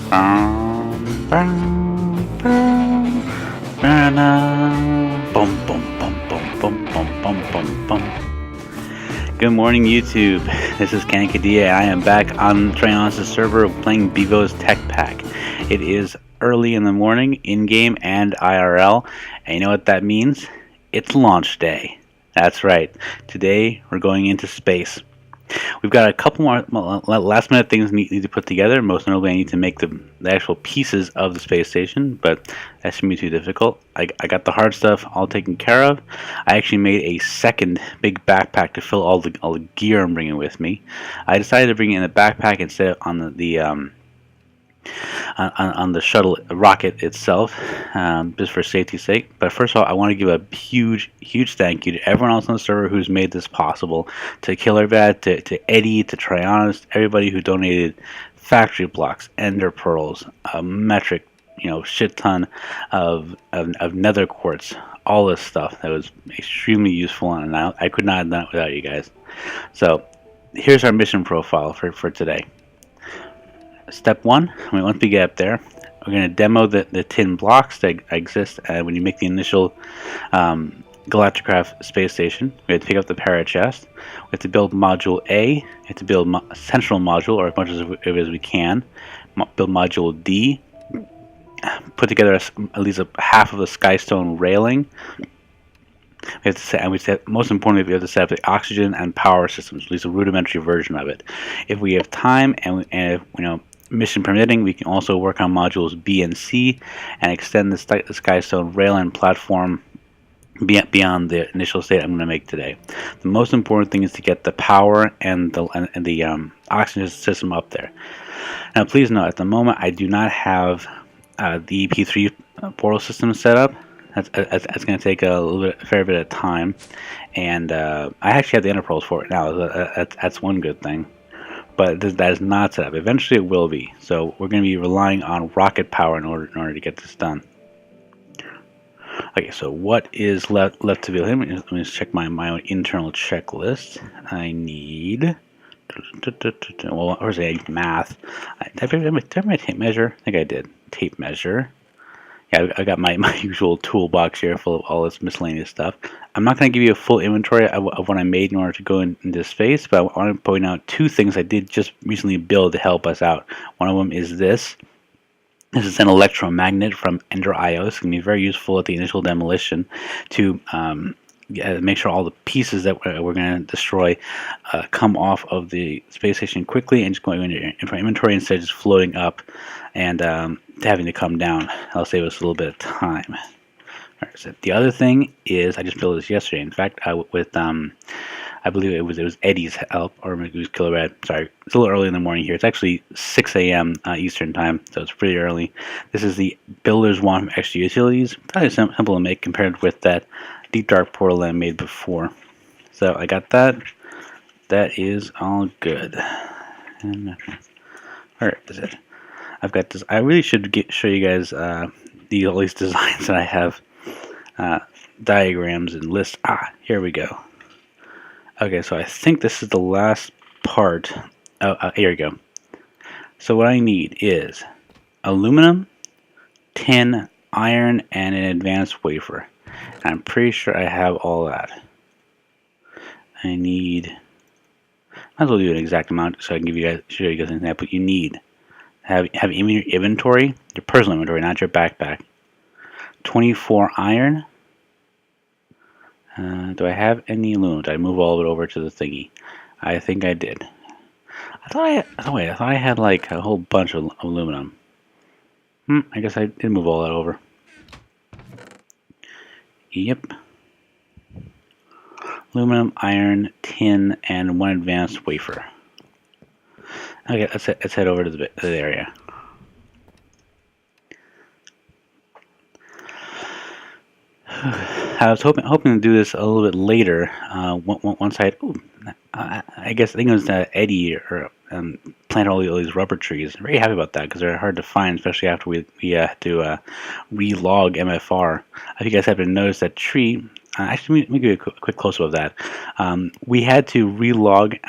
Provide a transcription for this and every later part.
Bum, bum, bum, ba-na. Bum, bum, bum, bum, bum, bum, bum, bum, bum. Good morning, YouTube. This is Kankadia, and I am back on Trion's server playing Bevo's Tech Pack. It is early in the morning, in-game and IRL, and you know what that means? It's launch day. That's right. Today, we're going into space. We've got a couple more last minute things need to put together. Most notably, I need to make the actual pieces of the space station, but that shouldn't be too difficult. I got the hard stuff all taken care of. I actually made a second big backpack to fill all the gear I'm bringing with me. I decided to bring it in the backpack instead of on the shuttle rocket itself, just for safety's sake. But first of all, I want to give a huge thank you to everyone else on the server who's made this possible. To KillerBad, to Eddie, to Trianis, everybody who donated factory blocks, ender pearls, a metric, shit ton of nether quartz, all this stuff that was extremely useful, and I could not have done it without you guys. So here's our mission profile for today. Step 1, once we get up there, we're going to demo the tin blocks that exist when you make the initial Galacticraft space station. We have to pick up the parachest. We have to build Module A. We have to build a central module, or as much of it as we can. Build Module D. Put together at least half of the Skystone railing. We have to set, most importantly, we have to set up the oxygen and power systems, at least a rudimentary version of it. If we have time and if, mission permitting, we can also work on modules B and C and extend the Skystone rail and platform beyond the initial state I'm going to make today. The most important thing is to get the power and the oxygen system up there. Now, please note, at the moment, I do not have the EP3 portal system set up. That's going to take a fair bit of time, and I actually have the ender pearls for it now. That's one good thing. But that is not set up. Eventually it will be. So we're going to be relying on rocket power in order to get this done. Okay, so what is left to build? Let me just check my own internal checklist. I need... Well, first I need math. Did I my tape measure? I think I did. Tape measure. Yeah, I got my usual toolbox here full of all this miscellaneous stuff. I'm not going to give you a full inventory of what I made in order to go into space, but I want to point out two things I did just recently build to help us out. One of them is this. This is an electromagnet from Ender IO. It's going to be very useful at the initial demolition to make sure all the pieces that we're going to destroy come off of the space station quickly and just going into inventory instead of just floating up and having to come down. That'll save us a little bit of time. All right, so the other thing is, I just built this yesterday. In fact, with I believe it was Eddie's help, or maybe it was KillerBad. Sorry, it's a little early in the morning here. It's actually 6 a.m. Eastern time, so it's pretty early. This is the Builder's Wand from Extra Utilities. Fairly simple to make compared with that Deep Dark portal that I made before. So I got that. That is all good. And where is it? I've got this. I really should show you guys all these designs that I have, diagrams and lists. Here we go. Okay, so I think this is the last part. Here we go. So what I need is aluminum, tin, iron, and an advanced wafer. I'm pretty sure I have all that. I need... Might as well do an exact amount so I can show you guys an example. You need have in your inventory, your personal inventory, not your backpack. 24 iron. Do I have any aluminum? Did I move all of it over to the thingy? I think I did. I thought I had like a whole bunch of aluminum. I guess I did move all that over. Yep. Aluminum, iron, tin, and one advanced wafer. Okay, let's head over to the area. I was hoping to do this a little bit later. Once I think it was Eddie or planted all these rubber trees. I'm very happy about that because they're hard to find, especially after we had to re-log MFR. If you guys happen to notice that tree, actually, let me give you a quick close-up of that. We had to relog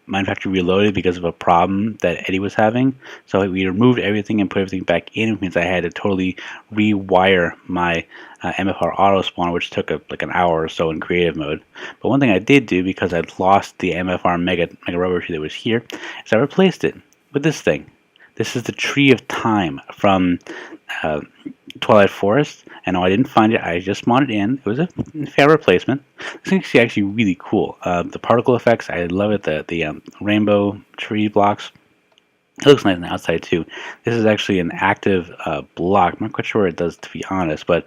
Manufacture Reloaded because of a problem that Eddie was having. So we removed everything and put everything back in, which means I had to totally rewire my MFR auto spawn, which took like an hour or so in creative mode. But one thing I did do, because I'd lost the MFR Mega Rubber Tree that was here, is I replaced it with this thing. This is the Tree of Time from Twilight Forest, and no, I didn't find it. I just spawned it in. It was a fair replacement. This thing's actually really cool. The particle effects, I love it. The rainbow tree blocks. It looks nice on the outside too. This is actually an active block. I'm not quite sure what it does, to be honest, but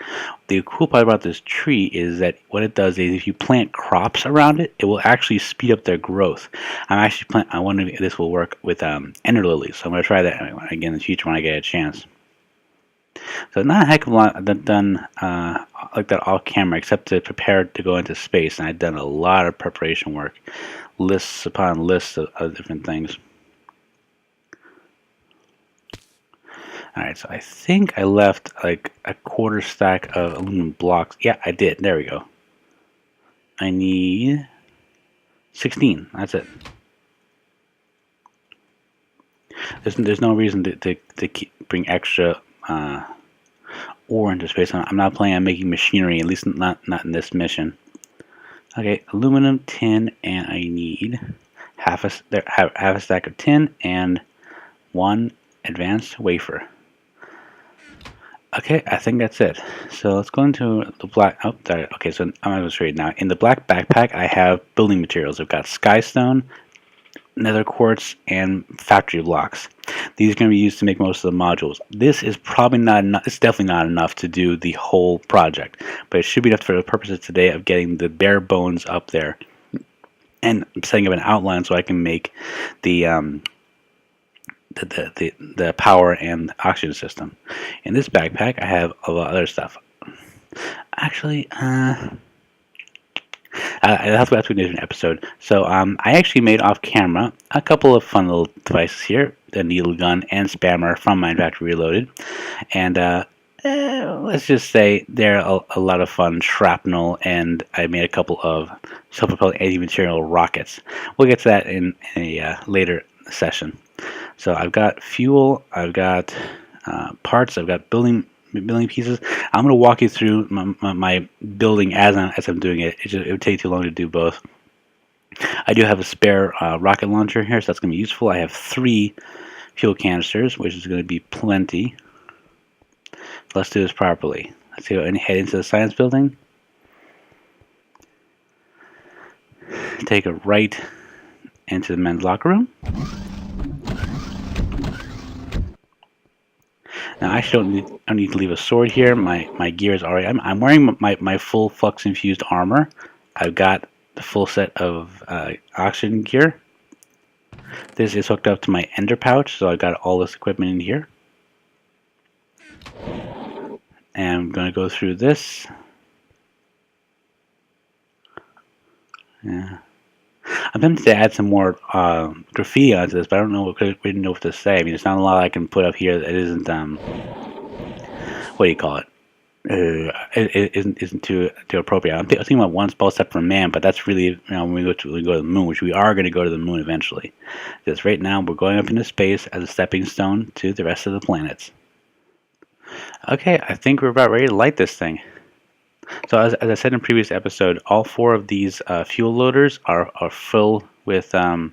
the cool part about this tree is that what it does is if you plant crops around it, it will actually speed up their growth. I wonder if this will work with ender lilies, so I'm going to try that again in the future when I get a chance. So not a heck of a lot I've done like that off camera, except to prepare to go into space, and I've done a lot of preparation work, lists upon lists of different things. Alright, so I think I left like a quarter stack of aluminum blocks. Yeah, I did. There we go. I need 16. That's it. There's no reason to bring extra ore into space. I'm not planning on making machinery, at least not in this mission. Okay, aluminum, tin, and I need half a stack of tin and one advanced wafer. Okay, I think that's it. So let's go into the black. Oh, there. Okay, so I'm going to show you now. In the black backpack, I have building materials. I've got skystone, nether quartz, and factory blocks. These are going to be used to make most of the modules. This is probably not enough. It's definitely not enough to do the whole project, but it should be enough for the purposes today of getting the bare bones up there and setting up an outline so I can make the power and oxygen system. In this backpack, I have a lot of other stuff. Actually, I have to go to a different episode. So I actually made off camera a couple of fun little devices here: the needle gun and spammer from Manufacture Reloaded, and let's just say they're a lot of fun. Shrapnel, and I made a couple of self-propelled anti-material rockets. We'll get to that in a later session. So I've got fuel, I've got parts, I've got building pieces. I'm going to walk you through my building as I'm doing it. It would take too long to do both. I do have a spare rocket launcher here, so that's going to be useful. I have 3 fuel canisters, which is going to be plenty. Let's do this properly. Let's go and head into the science building. Take a right into the men's locker room. Now I actually don't need to leave a sword here. My gear is already. I'm wearing my full flux infused armor. I've got the full set of oxygen gear. This is hooked up to my ender pouch, so I've got all this equipment in here. And I'm going to go through this. Yeah. I'm tempted to add some more graffiti onto this, but I don't know. We didn't know what to say. I mean, there's not a lot I can put up here that isn't what do you call it? It isn't too appropriate. I'm thinking about one spell step for man, but that's really when we go to the moon, which we are going to go to the moon eventually. Because right now we're going up into space as a stepping stone to the rest of the planets. Okay, I think we're about ready to light this thing. So as I said in previous episode, all 4 of these fuel loaders are full with actually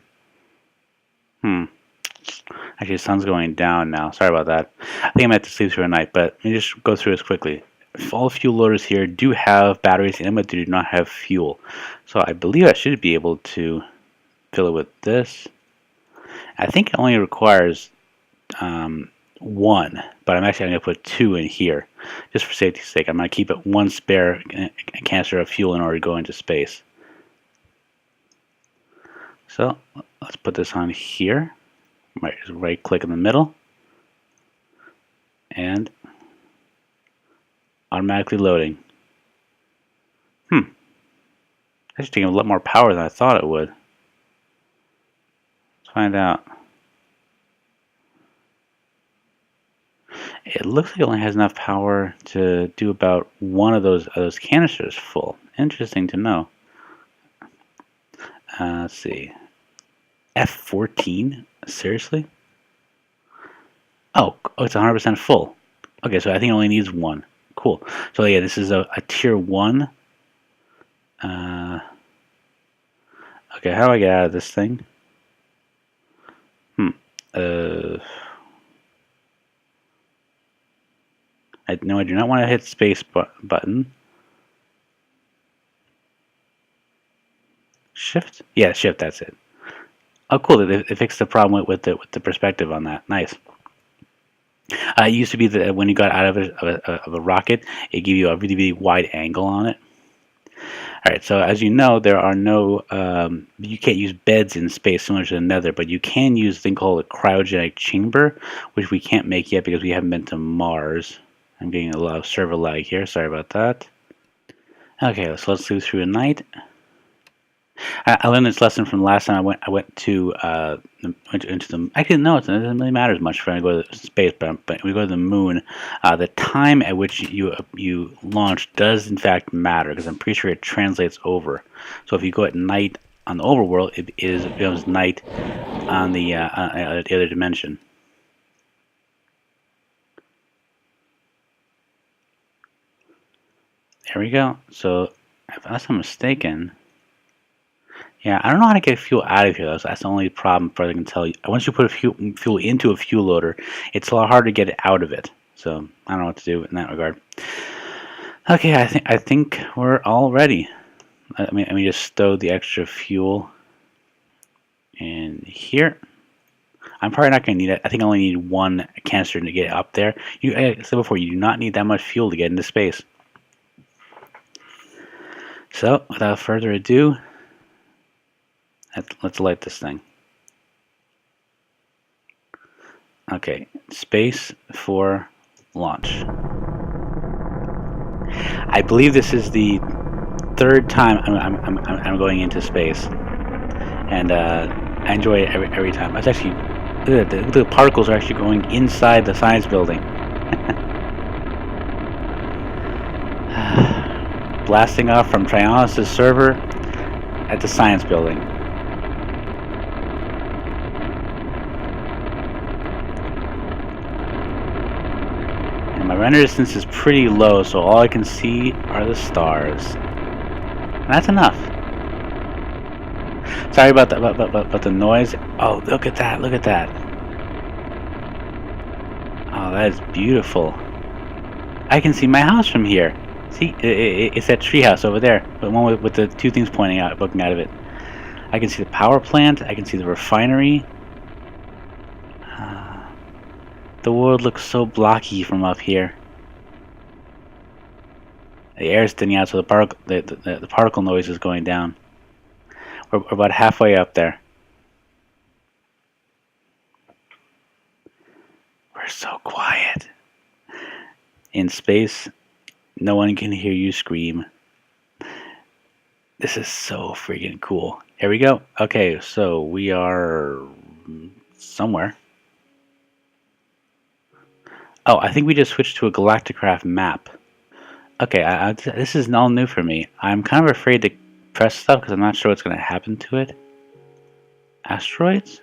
the sun's going down now. Sorry about that. I think I might have to sleep through a night, but let me just go through this quickly. All fuel loaders here do have batteries in them, but do not have fuel. So I believe I should be able to fill it with this. I think it only requires 1, but I'm actually going to put 2 in here just for safety's sake. I'm going to keep it 1 spare canister of fuel in order to go into space. So let's put this on here. Just right click in the middle and automatically loading. That's taking a lot more power than I thought it would. Let's find out. It looks like it only has enough power to do about one of those canisters full. Interesting to know. Let's see. F14? Seriously? Oh, it's 100% full. Okay, so I think it only needs one. Cool. So yeah, this is a tier 1. Okay, how do I get out of this thing? No, I do not want to hit space button. Shift? Yeah, shift, that's it. Oh, cool, they fixed the problem with the perspective on that. Nice. It used to be that when you got out of a rocket, it gave you a really, really wide angle on it. Alright, so as you know, there are no, you can't use beds in space similar to the Nether, but you can use a thing called a cryogenic chamber, which we can't make yet because we haven't been to Mars. I'm getting a lot of server lag here, sorry about that. Okay, so let's sleep through the night. I learned this lesson from the last time I went to into the. Actually, no, it doesn't really matter as much when I go to space, but we go to the moon. The time at which you launch does in fact matter because I'm pretty sure it translates over. So if you go at night on the overworld, it becomes night on the other dimension. There we go. So unless I'm mistaken. Yeah, I don't know how to get fuel out of here, though. So that's the only problem, further I can tell you. Once you put fuel into a fuel loader, it's a lot harder to get it out of it. So I don't know what to do in that regard. Okay, I think we're all ready. Let me just stow the extra fuel in here. I'm probably not going to need it. I think I only need one canister to get up there. I said before, you do not need that much fuel to get into space. So without further ado, let's light this thing. Okay, space for launch. I believe this is the third time I'm going into space, and I enjoy it every time. It's actually the particles are actually going inside the science building. Blasting off from Trionis' server at the science building. And my render distance is pretty low, so all I can see are the stars. And that's enough. Sorry about the noise. Oh, look at that! Look at that! Oh, that is beautiful. I can see my house from here. See, it's that treehouse over there, the one with the two things pointing out, poking out of it. I can see the power plant. I can see the refinery. The world looks so blocky from up here. The air is thinning out, so the particle noise is going down. We're about halfway up there. We're so quiet. In space, no one can hear you scream. This is so freaking cool. Here we go. Okay, so we are somewhere. Oh, I think we just switched to a Galacticraft map. Okay, this is all new for me. I'm kind of afraid to press stuff because I'm not sure what's going to happen to it. Asteroids?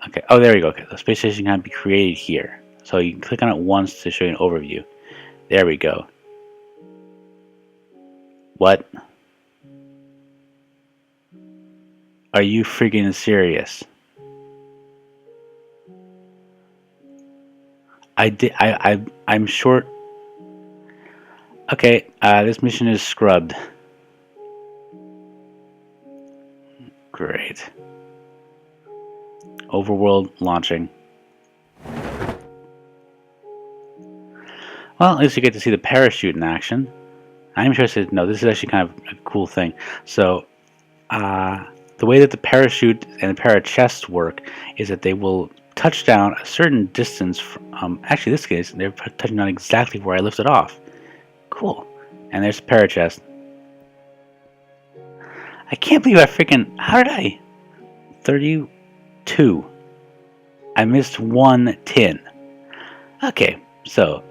Okay, oh, there we go. Okay, the space station can be created here. So you can click on it once to show you an overview. There we go. What? Are you freaking serious? I'm short. Okay, this mission is scrubbed. Great. Overworld launching. Well, at least you get to see the parachute in action. I'm interested to know, this is actually kind of a cool thing. So, the way that the parachute and the parachests work is that they will touch down a certain distance from, actually in this case, they're touching down exactly where I lifted off. Cool. And there's the parachest. I can't believe I freaking, how did I? 32. I missed one tin. Okay, so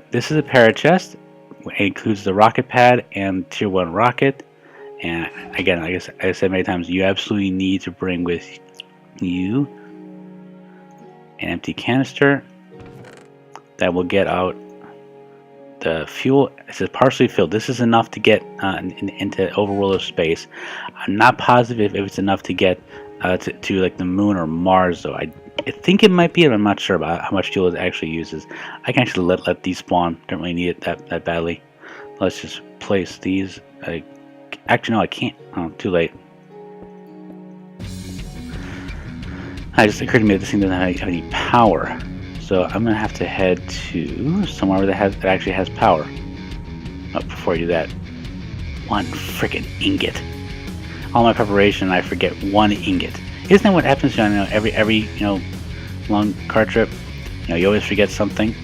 this is a parachest. It includes the rocket pad and tier 1 rocket. And again, like I said many times, you absolutely need to bring with you an empty canister that will get out the fuel. It says partially filled. This is enough to get into overworld of space. I'm not positive if it's enough to get to like the moon or Mars, though. I think it might be, and I'm not sure about how much fuel it actually uses. I can actually let these spawn. Don't really need it that badly. Let's just place these. Actually, no, I can't. Oh, too late. It just occurred to me that this thing doesn't have any power. So I'm going to have to head to somewhere that actually has power. Oh, before I do that, one freaking ingot. All my preparation, I forget one ingot. Isn't that what happens, every long car trip? You always forget something.